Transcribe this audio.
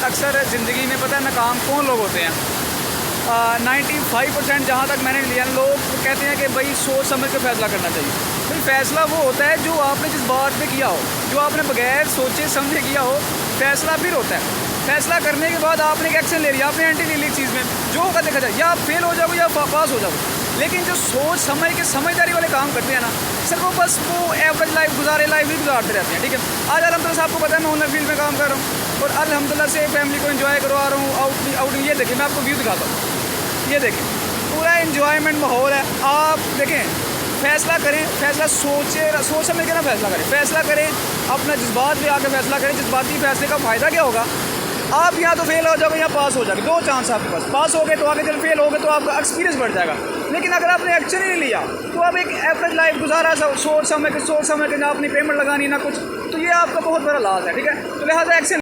अक्सर ज़िंदगी में पता है नाकाम कौन लोग होते हैं? 95% जहाँ तक मैंने लिया, लोग कहते हैं कि भाई सोच समझ के फ़ैसला करना चाहिए। भाई फ़ैसला वो होता है जो आपने जिस बात पे किया हो, जो आपने बगैर सोचे समझे किया हो, फ़ैसला फिर होता है। फ़ैसला करने के बाद आपने एक एक्शन ले लिया, आपने एंटी ले ली एक चीज़ में, जो होगा देखा जाए, या आप फेल हो जाओगे या पास हो जाओगे। लेकिन जो सोच समझ के समझदारी वाले काम करते हैं ना सर, वो बस वो एवरेज लाइफ लाइफ ही गुजारते रहते हैं। ठीक है, आज अल्हम्दुलिल्लाह आपको पता है मैं ऑनलाइन फील्ड में काम कर रहा हूँ और अल्हम्दुलिल्लाह से फैमिली को एंजॉय करवा रहा हूँ। आउटिंग ये देखिए, मैं आपको व्यू दिखाता हूँ, ये देखें, पूरा एंजॉयमेंट माहौल है। आप देखें, फ़ैसला करें, फ़ैसला सोच समझ के ना फ़ैसला करें, फ़ैसला करें, अपना जज्बात पे आके फ़ैसला करें। जज्बाती फ़ैसले का फ़ायदा क्या होगा? आप या तो फेल हो जाओगे या पास हो जाओगे, दो चांस आपके पास हो गए तो आगे चल, फेल हो गए तो आपका एक्सपीरियंस बढ़ जाएगा। लेकिन अगर आपने एक्शन ही नहीं लिया तो आप एक एवरेज लाइफ गुजारा, सोच समझ के ना अपनी पेमेंट लगानी ना कुछ, तो ये आपका बहुत बड़ा लॉस है। ठीक है, तो लिहाजा एक्शन